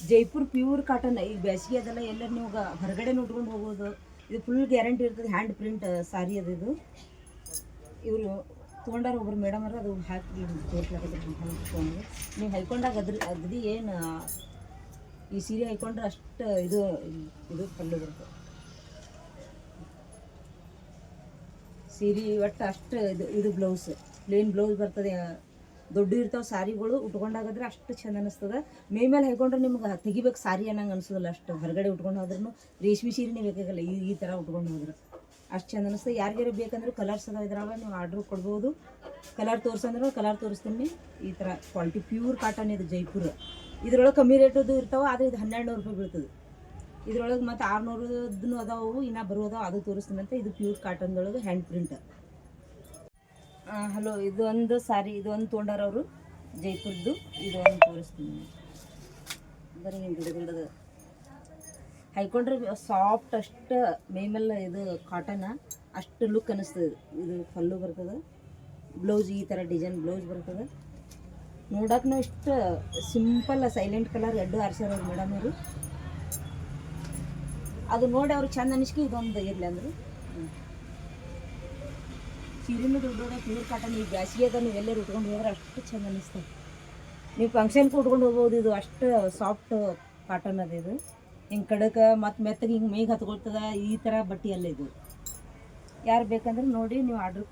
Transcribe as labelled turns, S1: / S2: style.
S1: Jaipur pure cotton. ಈಗ ಬೇಸಿಗೆ ಅದೆಲ್ಲ ಎಲ್ಲರೂ ನೀವು ಹೊರಗಡೆ ಉಟ್ಕೊಂಡು ಹೋಗ್ಬೋದು. ಇದು ಫುಲ್ ಗ್ಯಾರಂಟಿ ಇರ್ತದೆ. ಹ್ಯಾಂಡ್ ಪ್ರಿಂಟ್ ಸಾರಿ ಅದು. ಇದು ಇವರು ತೊಗೊಂಡಾರ ಒಬ್ರು ಮೇಡಮ್ ಅವರು, ಅದು ಹಾಕಿ ತೋರಿಸ್ಲಾಕತ್ತಾರೆ ತೊಗೊಂಡು. ನೀವು ಹೈಕೊಂಡಾಗ ಅಗದಿ ಏನು ಈ ಸೀರೆ ಹೈಕೊಂಡ್ರೆ ಅಷ್ಟು ಇದು ಪಲ್ಲು ಬರುತ್ತೆ. ಸೀರೆ ಒಟ್ಟು ಅಷ್ಟು ಇದು ಬ್ಲೌಸ್ ಪ್ಲೇನ್ ಬ್ಲೌಸ್ ಬರ್ತದೆ. ದೊಡ್ಡ ಇರ್ತಾವೆ ಸಾರಿಗಳು, ಉಟ್ಕೊಂಡಾಗದ್ರೆ ಅಷ್ಟು ಚಂದ ಅನ್ನಿಸ್ತದೆ. ಮೈ ಮೇಲೆ ಹೈಕೊಂಡ್ರೆ ನಿಮ್ಗೆ ತೆಗಿಬೇಕು ಸಾರಿ ಅನ್ನಂಗೆ ಅನಿಸೋದಿಲ್ಲ. ಅಷ್ಟು ಹೊರಗಡೆ ಉಟ್ಕೊಂಡು ಹೋದ್ರೂ ರೇಷ್ಮೆ ಸೀರೆನೇ ಬೇಕಾಗಲ್ಲ. ಈ ಥರ ಉಟ್ಕೊಂಡು ಹೋದ್ರೆ ಅಷ್ಟು ಚಂದ ಅನ್ನಿಸ್ತದೆ. ಯಾರಿಗಾರು ಬೇಕಂದ್ರೆ ಕಲರ್ಸ್ ಅದಾವ ಇದ್ರಾಗ, ನೀವು ಆರ್ಡ್ರ್ ಕೊಡ್ಬೋದು. ಕಲರ್ ತೋರಿಸಂದ್ರೆ ಕಲರ್ ತೋರಿಸ್ತೀನಿ. ಈ ಥರ ಕ್ವಾಲಿಟಿ ಪ್ಯೂರ್ ಕಾಟನ್ ಇದು ಜೈಪುರ. ಇದ್ರೊಳಗೆ ಕಮ್ಮಿ ರೇಟದ್ದು ಇರ್ತಾವೆ, ಆದರೆ ಇದು 1200 ರೂಪಾಯಿ ಬೀಳ್ತದೆ. ಇದ್ರೊಳಗೆ ಮತ್ತು 600 ಅದಾವು, ಇನ್ನೂ ಬರೋದಾವೆ, ಅದು ತೋರಿಸ್ತೀನಿ ಅಂತ. ಇದು ಪ್ಯೂರ್ ಕಾಟನ್ದೊಳಗೆ ಹ್ಯಾಂಡ್ ಪ್ರಿಂಟ್. ಹಲೋ, ಇದು ಒಂದು ಸಾರಿ, ಇದು ಒಂದು ತೊಗೊಂಡಾರ ಅವರು ಜೈಪುರದ್ದು. ಇದು ಒಂದು ತೋರಿಸ್ತೀನಿ. ಬರೀ ಗಿಡದ ಹೈಕೊಂಡ್ರೆ ಸಾಫ್ಟ್, ಅಷ್ಟು ಮೇಮೆಲ್ಲ ಇದು ಕಾಟನ್ ಅಷ್ಟು ಲುಕ್ ಅನ್ನಿಸ್ತದೆ. ಇದು ಪಲ್ಲು ಬರ್ತದೆ, ಬ್ಲೌಸ್ ಈ ಥರ ಡಿಸೈನ್ ಬ್ಲೌಸ್ ಬರ್ತದೆ. ನೋಡೋಕ್ಕೂ ಇಷ್ಟು ಸಿಂಪಲ್ ಸೈಲೆಂಟ್ ಕಲರ್ ಎರಡು ಆರಿಸ್ಯಾರ ಅವ್ರು ಮೇಡಮ್ ಅವರು. ಅದು ನೋಡಿ ಅವ್ರು ಚಂದ ಅನಿಸ್ಕೆ ಇದೊಂದು ಇರಲಿ ಅಂದರು. ಸೀರೆನೂ ದೊಡ್ಡ ಪ್ಯೂರ್ ಕಾಟನ್. ಈ ಬ್ಯಾಸಿಗೆ ಅದ ನೀವೆಲ್ಲರೂ ಉಟ್ಕೊಂಡು ಹೋದ್ರೆ ಅಷ್ಟು ಚಂದ ಅನ್ನಿಸ್ತದೆ. ನೀವು ಫಂಕ್ಷನ್ಗೆ ಉಟ್ಕೊಂಡು ಹೋಗ್ಬೋದು. ಇದು ಅಷ್ಟು ಸಾಫ್ಟ್ ಕಾಟನ್ ಅದ. ಇದು ಹಿಂಗೆ ಕಡಕ್ಕೆ ಮತ್ತು ಮೆತ್ತಗೆ ಹಿಂಗೆ ಮೇಗೆ ಹತ್ಕೊಳ್ತದೆ. ಈ ಥರ ಬಟ್ಟೆ ಅಲ್ಲ ಇದು. ಯಾರು ಬೇಕಂದ್ರೆ ನೋಡಿ ನೀವು ಆರ್ಡ್ರ್